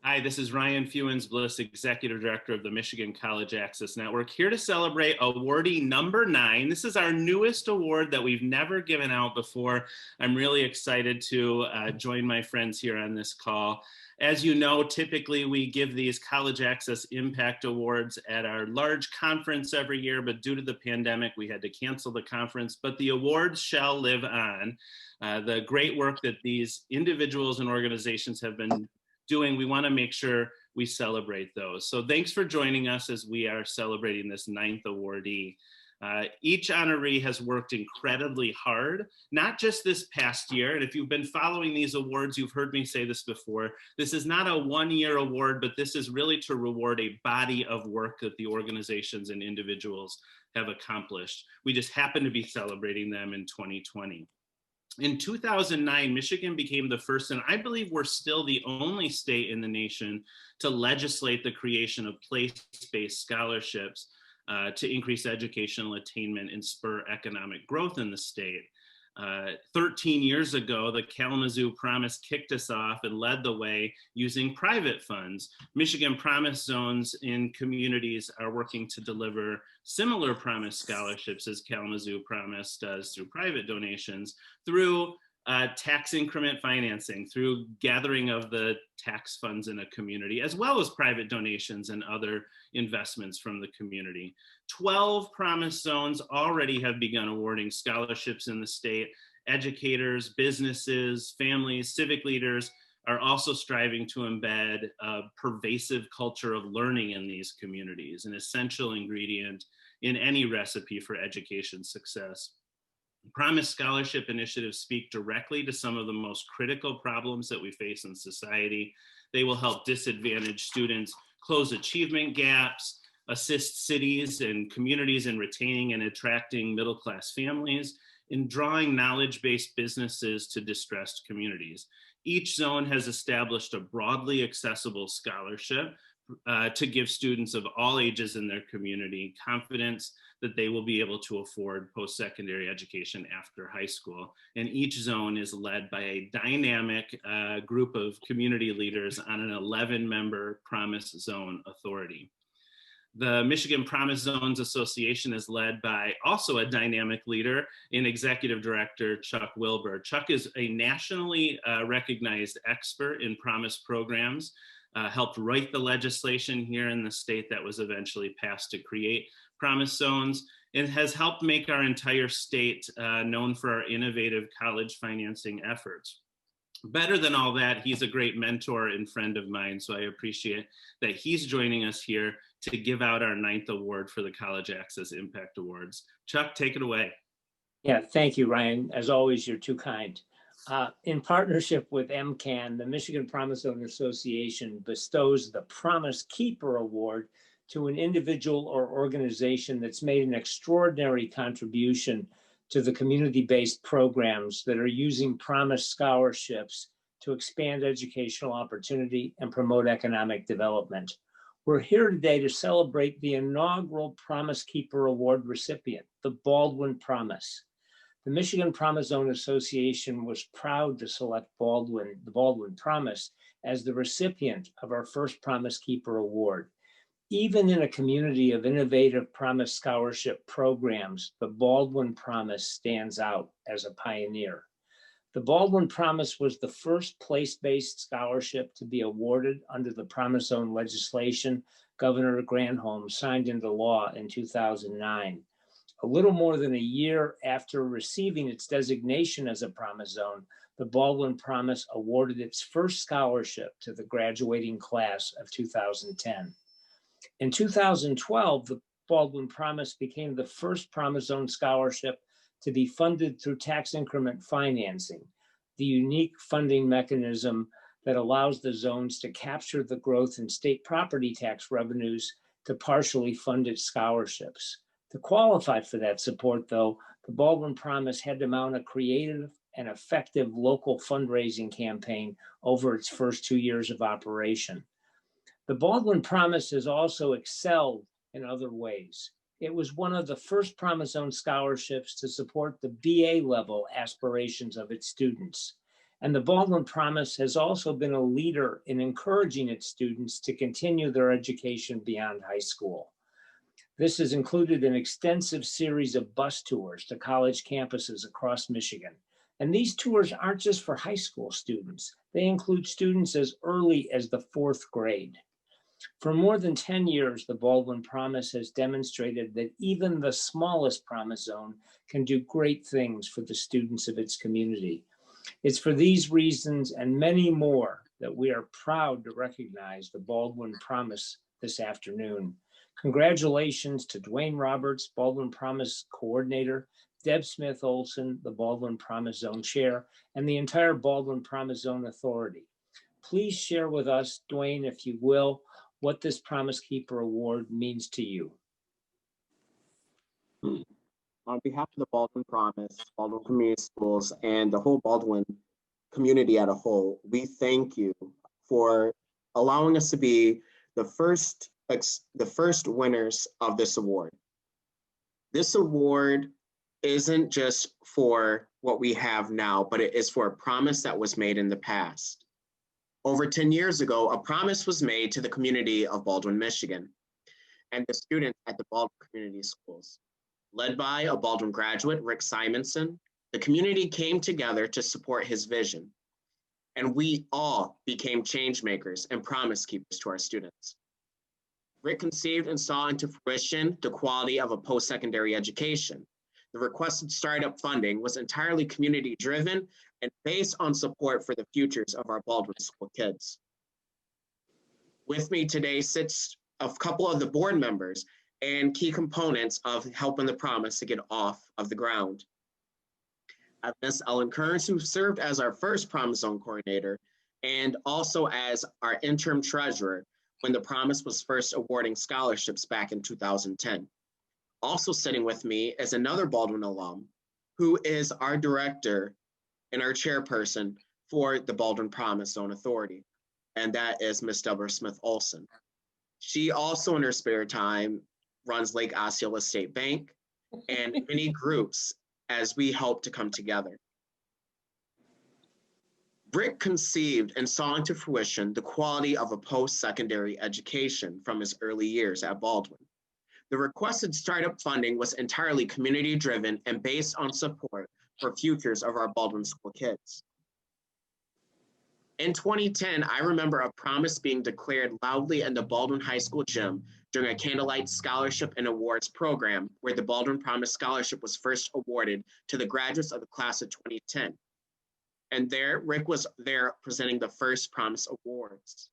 Hi, this is Ryan Fewens-Bliss, Executive Director of the Michigan College Access Network, here to celebrate awardee number 9. This is our newest award that we've never given out before. I'm really excited to join my friends here on this call. As you know, typically we give these College Access Impact Awards at our large conference every year, but due to the pandemic, we had to cancel the conference, but the awards shall live on. The great work that these individuals and organizations have been doing, we want to make sure we celebrate those. So thanks for joining us as we are celebrating this 9th awardee. Each honoree has worked incredibly hard, not just this past year. And if you've been following these awards, you've heard me say this before. This is not a one-year award, but this is really to reward a body of work that the organizations and individuals have accomplished. We just happen to be celebrating them in 2020. In 2009, Michigan became the first, and I believe we're still the only state in the nation to legislate the creation of place-based scholarships to increase educational attainment and spur economic growth in the state. 13 years ago, the Kalamazoo Promise kicked us off and led the way using private funds. Michigan Promise Zones in communities are working to deliver similar Promise scholarships as Kalamazoo Promise does through private donations, through tax increment financing, through gathering of the tax funds in a community, as well as private donations and other investments from the community. 12 Promise Zones already have begun awarding scholarships in the state. Educators, businesses, families, civic leaders are also striving to embed a pervasive culture of learning in these communities, an essential ingredient in any recipe for education success. Promise scholarship initiatives speak directly to some of the most critical problems that we face in society. They will help disadvantaged students close achievement gaps, assist cities and communities in retaining and attracting middle-class families, in drawing knowledge-based businesses to distressed communities. Each zone has established a broadly accessible scholarship to give students of all ages in their community confidence that they will be able to afford post-secondary education after high school. And each zone is led by a dynamic group of community leaders on an 11-member Promise Zone authority. The Michigan Promise Zones Association is led by also a dynamic leader and executive director, Chuck Wilbur. Chuck is a nationally recognized expert in Promise programs, helped write the legislation here in the state that was eventually passed to create Promise Zones, and has helped make our entire state known for our innovative college financing efforts. Better than all that, he's a great mentor and friend of mine, so I appreciate that he's joining us here to give out our 9th award for the College Access Impact Awards. Chuck, take it away. Yeah, thank you, Ryan. As always, you're too kind. In partnership with MCAN, the Michigan Promise Owner Association bestows the Promise Keeper Award to an individual or organization that's made an extraordinary contribution to the community-based programs that are using Promise scholarships to expand educational opportunity and promote economic development. We're here today to celebrate the inaugural Promise Keeper Award recipient, the Baldwin Promise. The Michigan Promise Zone Association was proud to select the Baldwin Promise, as the recipient of our first Promise Keeper Award. Even in a community of innovative Promise scholarship programs, the Baldwin Promise stands out as a pioneer. The Baldwin Promise was the first place-based scholarship to be awarded under the Promise Zone legislation Governor Granholm signed into law in 2009. A little more than a year after receiving its designation as a Promise Zone, the Baldwin Promise awarded its first scholarship to the graduating class of 2010. In 2012, the Baldwin Promise became the first Promise Zone scholarship to be funded through tax increment financing, the unique funding mechanism that allows the zones to capture the growth in state property tax revenues to partially fund its scholarships. To qualify for that support, though, the Baldwin Promise had to mount a creative and effective local fundraising campaign over its first 2 years of operation. The Baldwin Promise has also excelled in other ways. It was one of the first Promise Zone scholarships to support the BA level aspirations of its students. And the Baldwin Promise has also been a leader in encouraging its students to continue their education beyond high school. This has included an extensive series of bus tours to college campuses across Michigan. And these tours aren't just for high school students. They include students as early as the 4th grade. For more than 10 years, the Baldwin Promise has demonstrated that even the smallest Promise Zone can do great things for the students of its community. It's for these reasons and many more that we are proud to recognize the Baldwin Promise this afternoon. Congratulations to Dwayne Roberts, Baldwin Promise Coordinator, Deb Smith Olson, the Baldwin Promise Zone Chair, and the entire Baldwin Promise Zone Authority. Please share with us, Dwayne, if you will, what this Promise Keeper Award means to you. On behalf of the Baldwin Promise, Baldwin Community Schools, and the whole Baldwin community as a whole, we thank you for allowing us to be the first winners of this award. This award isn't just for what we have now, but it is for a promise that was made in the past. Over 10 years ago, a promise was made to the community of Baldwin, Michigan, and the students at the Baldwin Community Schools. Led by a Baldwin graduate, Rick Simonson, the community came together to support his vision, and we all became change makers and promise keepers to our students. Rick conceived and saw into fruition the quality of a post-secondary education. The requested startup funding was entirely community-driven and based on support for the futures of our Baldwin school kids. With me today sits a couple of the board members and key components of helping the promise to get off of the ground. Miss Ellen Kearns, who served as our first Promise Zone coordinator and also as our interim treasurer when the promise was first awarding scholarships back in 2010. Also sitting with me is another Baldwin alum who is our director and our chairperson for the Baldwin Promise Zone Authority, and that is Miss Deborah Smith Olson. She also in her spare time runs Lake Osceola State Bank and many groups as we help to come together. Rick conceived and saw into fruition the quality of a post-secondary education from his early years at Baldwin. The requested startup funding was entirely community-driven and based on support for futures of our Baldwin school kids. In 2010, I remember a promise being declared loudly in the Baldwin High School gym during a candlelight scholarship and awards program where the Baldwin Promise Scholarship was first awarded to the graduates of the class of 2010. And there, Rick was there presenting the first Promise Awards.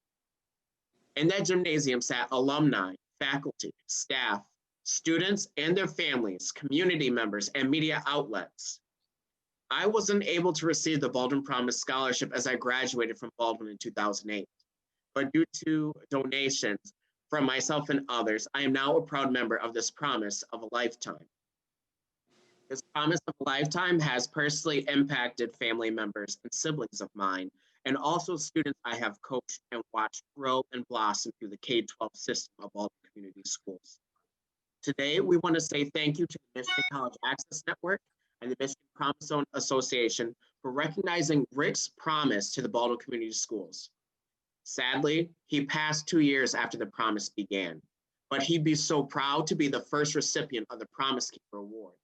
In that gymnasium sat alumni, faculty, staff, students and their families, community members, and media outlets. I wasn't able to receive the Baldwin Promise Scholarship as I graduated from Baldwin in 2008, but due to donations from myself and others, I am now a proud member of this Promise of a Lifetime. This Promise of a Lifetime has personally impacted family members and siblings of mine, and also students I have coached and watched grow and blossom through the K-12 system of Baldwin Community Schools. Today, we want to say thank you to the Michigan College Access Network and the Michigan Promise Zone Association for recognizing Rick's promise to the Baldwin Community Schools. Sadly, he passed 2 years after the promise began, but he'd be so proud to be the first recipient of the Promise Keeper Award.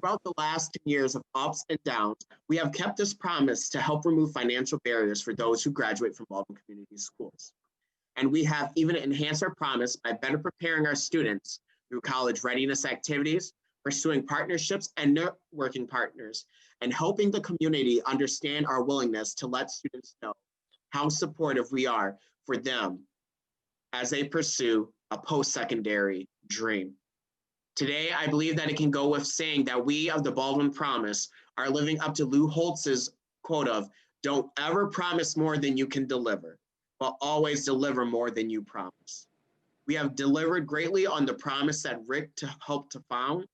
Throughout the last 10 years of ups and downs, we have kept this promise to help remove financial barriers for those who graduate from Baldwin Community Schools. And we have even enhanced our promise by better preparing our students through college readiness activities, pursuing partnerships and networking partners, and helping the community understand our willingness to let students know how supportive we are for them as they pursue a post-secondary dream. Today, I believe that it can go with saying that we of the Baldwin Promise are living up to Lou Holtz's quote of, "Don't ever promise more than you can deliver, but always deliver more than you promise." We have delivered greatly on the promise that Rick helped find,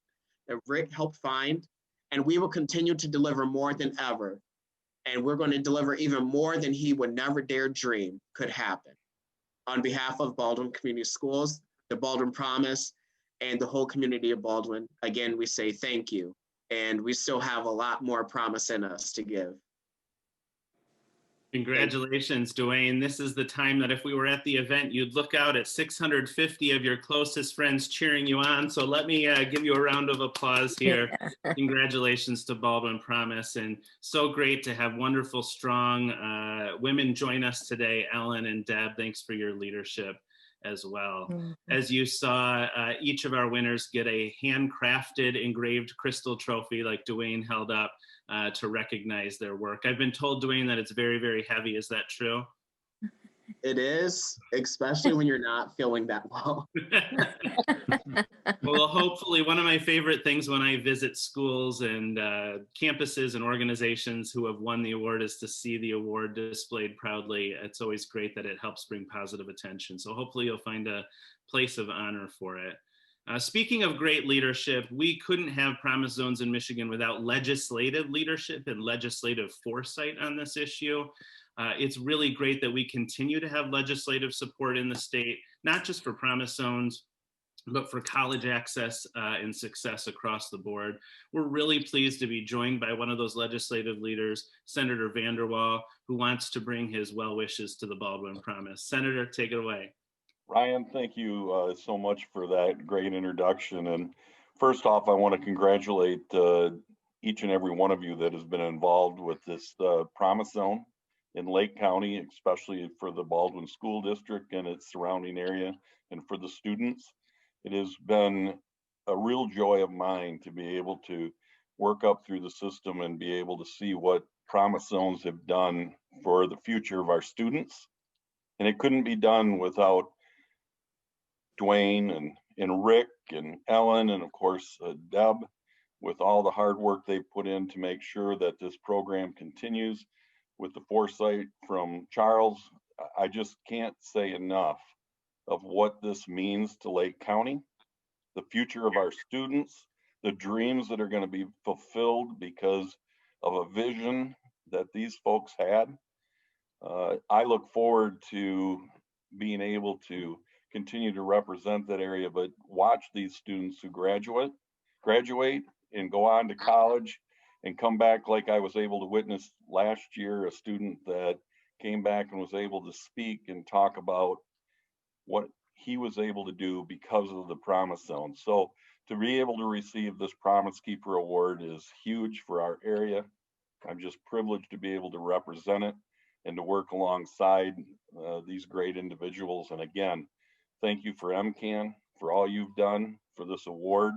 and we will continue to deliver more than ever. And we're going to deliver even more than he would never dare dream could happen. On behalf of Baldwin Community Schools, the Baldwin Promise, and the whole community of Baldwin, again, we say thank you. And we still have a lot more promise in us to give. Congratulations, Dwayne. This is the time that if we were at the event, you'd look out at 650 of your closest friends cheering you on. So let me give you a round of applause here. Congratulations to Baldwin Promise, and so great to have wonderful, strong women join us today. Ellen and Deb, thanks for your leadership as well. As you saw, each of our winners get a handcrafted engraved crystal trophy like Dwayne held up to recognize their work. I've been told, Dwayne, that it's very, very heavy. Is that true? It is, especially when you're not feeling that well. Well, hopefully, one of my favorite things when I visit schools and campuses and organizations who have won the award is to see the award displayed proudly. It's always great that it helps bring positive attention. So hopefully you'll find a place of honor for it. Speaking of great leadership, we couldn't have Promise Zones in Michigan without legislative leadership and legislative foresight on this issue. It's really great that we continue to have legislative support in the state, not just for Promise Zones, but for college access and success across the board. We're really pleased to be joined by one of those legislative leaders, Senator Vanderwall, who wants to bring his well wishes to the Baldwin Promise. Senator, take it away. Ryan, thank you so much for that great introduction. And first off, I want to congratulate each and every one of you that has been involved with this Promise Zone in Lake County, especially for the Baldwin School District and its surrounding area, and for the students. It has been a real joy of mine to be able to work up through the system and be able to see what Promise Zones have done for the future of our students. And it couldn't be done without Dwayne and Rick and Ellen and of course Deb, with all the hard work they put in to make sure that this program continues, with the foresight from Charles. I just can't say enough of what this means to Lake County, the future of our students, the dreams that are going to be fulfilled because of a vision that these folks had. I look forward to being able to continue to represent that area, but watch these students who graduate and go on to college and come back, like I was able to witness last year, a student that came back and was able to speak and talk about what he was able to do because of the Promise Zone. So to be able to receive this Promise Keeper Award is huge for our area. I'm just privileged to be able to represent it and to work alongside these great individuals. And again, thank you for MCAN, for all you've done for this award.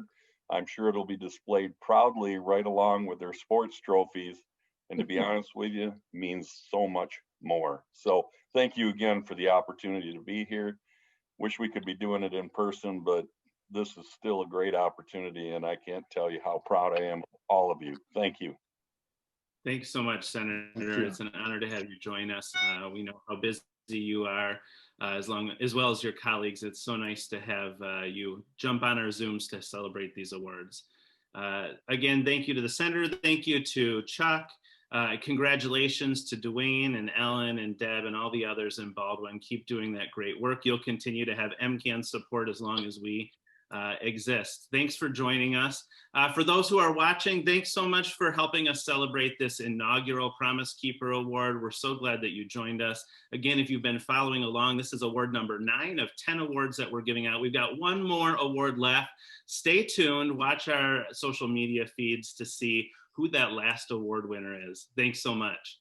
I'm sure it'll be displayed proudly right along with their sports trophies. And to be honest with you, means so much more. So thank you again for the opportunity to be here. Wish we could be doing it in person, but this is still a great opportunity, and I can't tell you how proud I am of all of you. Thank you. Thanks so much, Senator. It's an honor to have you join us. We know how busy you are, as well as your colleagues. It's so nice to have you jump on our Zooms to celebrate these awards. Again, thank you to the Senator. Thank you to Chuck. Congratulations to Dwayne and Ellen and Deb and all the others in Baldwin. Keep doing that great work. You'll continue to have MCAN support as long as we exist. Thanks for joining us. For those who are watching, thanks so much for helping us celebrate this inaugural Promise Keeper Award. We're so glad that you joined us. Again, if you've been following along, this is award number 9 of 10 awards that we're giving out. We've got one more award left. Stay tuned, watch our social media feeds to see who that last award winner is. Thanks so much.